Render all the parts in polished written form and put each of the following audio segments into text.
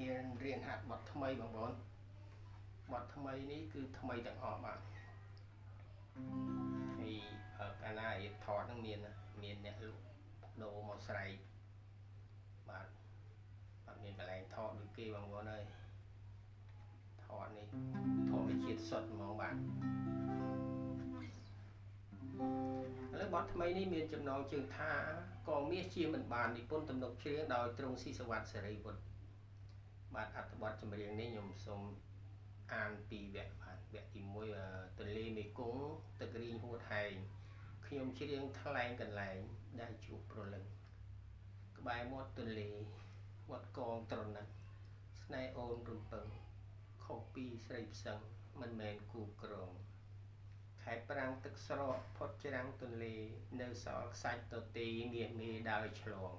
មានរៀនហាត់បទថ្មីបងប្អូនបទថ្មីនេះគឺថ្មីទាំងអស់បាទហើយកាលណារៀនថតហ្នឹងមានអ្នកលក់ដូរមកស្រែកបាទអត់មានកន្លែងថតដូចគេបងប្អូនអើយថតនេះធម្មជាតិសុទ្ធហ្មងបាទឥឡូវបទថ្មីនេះមានចំណងជើងថាក៏មាសជាមិនបាននិពន្ធទំនុកច្រៀងដោយទ្រង់ស៊ីសវ័តសេរីវុឌ្ឍបាទអត្ថបទចម្រៀងនេះខ្ញុំសូមអានពីវគ្គបាទវគ្គទី1ទន្លេមេគង្គទឹករីងហួតហែងខ្ញុំច្រៀងថ្លែងកន្លែងដែលជួបប្រលឹងក្បែរមាត់ទន្លេវត្តកងត្រណិតស្នេហ៍អូនរំពឹងខុសពីស្រីផ្សឹងមិនមែនគូក្រងខែប្រាំងទឹកស្រកផុតច្រាំងទន្លេនៅសល់ខ្សាច់ទទេមាសមេដើរឆ្លង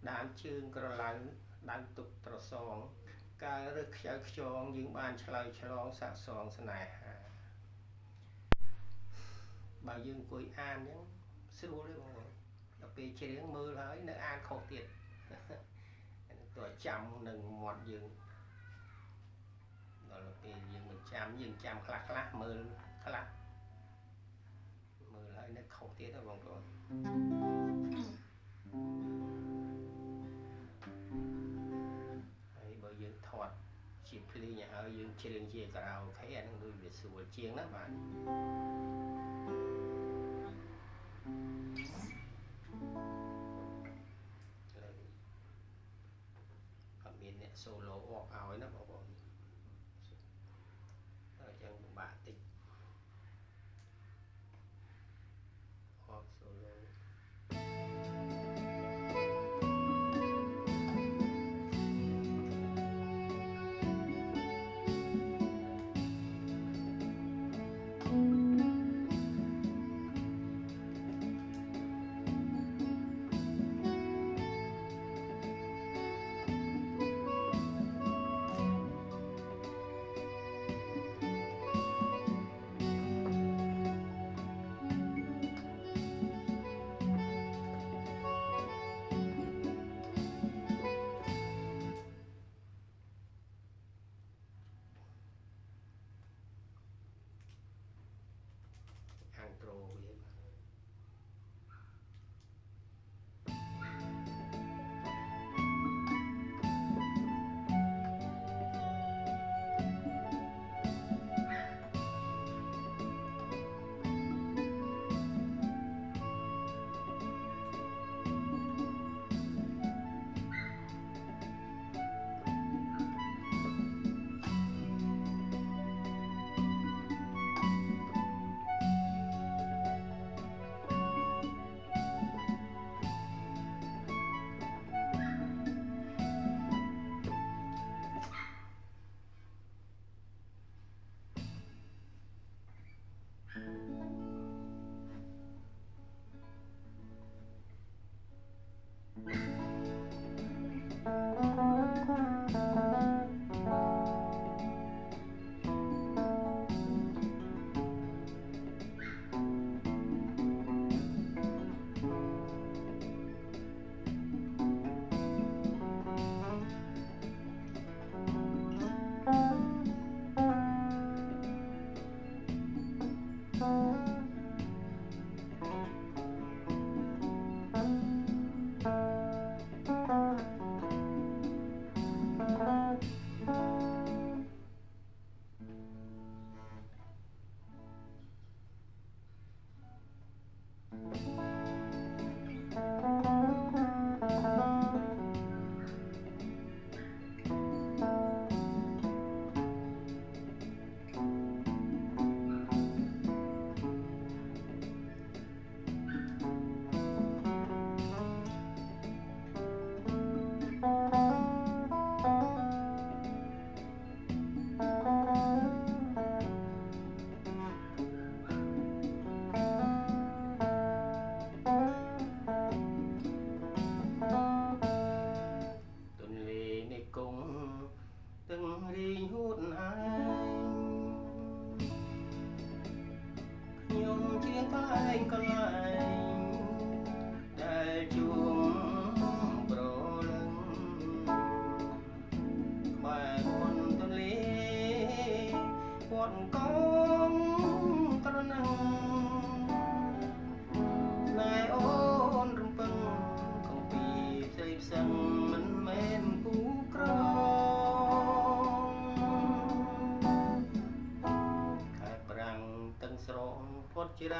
ដានជើងក្រឡៅដានទុកត្រសងកាលរឹសខ្ចៅខ្យងយើងបានឆ្លើយឆ្លងសាកសងស្នេហាបើយើងអង្គុយអានអញ្ចឹងស្រួលទេបងដល់ពេលច្រៀងមើលហើយនៅអានខុសទៀតតើចាំនឹងមាត់យើងដល់ពេលយើងមិនចាំយើងចាំខ្លះមើលខ្លះមើលហើយនៅខុសទៀតហ៎បងប្អូនហើយបើយើងថតជាភ្លេងឲ្យយើងច្រៀងជាការ៉ាអូខេអានឹងដូចវាស្រួលជាងណាបាទអត់មានអ្នកសូឡូអបឲ្យណាបងប្អូនហើយចឹងពិបាកតិចអបសូឡូខាងត្រូវា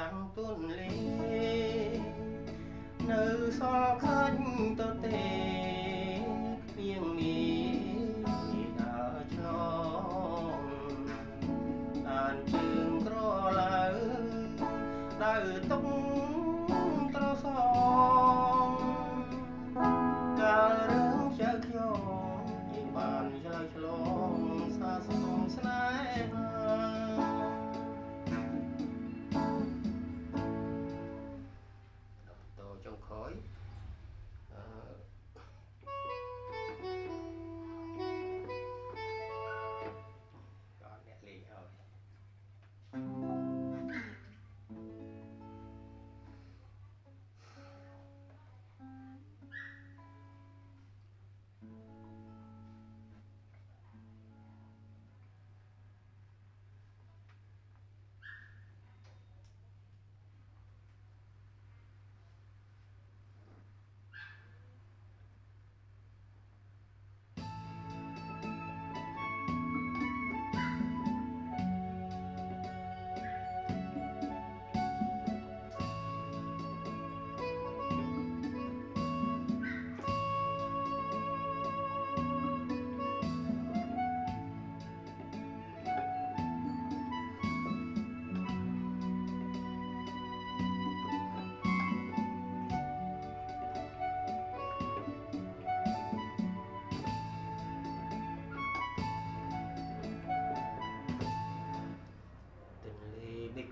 រាំងទុនលេនៅសល់ខាញ់ទៅទេៀងមានដើរឆ្លងអានជើងក្រឡៅដើរទុកត្រសងកាលរឿងចៅខ្ញុំជាបានឆ្លើយឆ្លងសាសនស្នេហាតចុងក្រោយ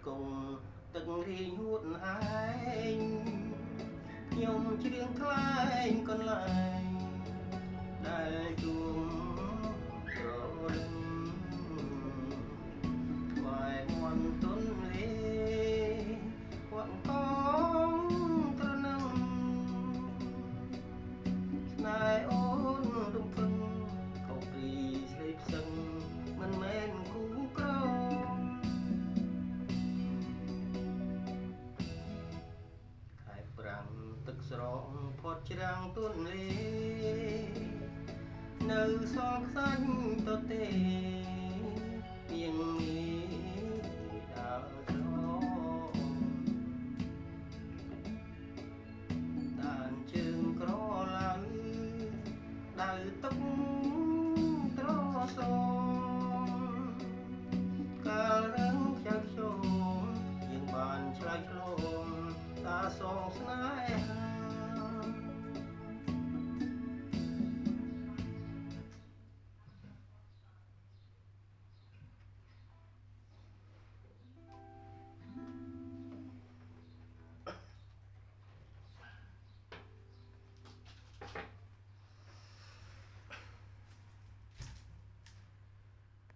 គង់ទឹករៀងហួតឯងខ្ញុំច្រៀងខ្លែងកន្លែងដែលជួមក្រលឹមស្វាយមន់ទុនលេវត្តកងត្រនឹងស្នេហ៍អូនរំពឹងខុសពីស្រីផ្សឹងមិនមែនគូក្រទឹកស្រងផុតច្រាំងទុនលេនៅសល់ខ្សាញ់ទៅទេៀងមានដើរឆ្លងតានជើងក្រឡៅដើរទុកត្រសងកាលរឿងចៅខ្ញុំយើងបានឆ្លើយឆ្លងតាសងស្នេហ៍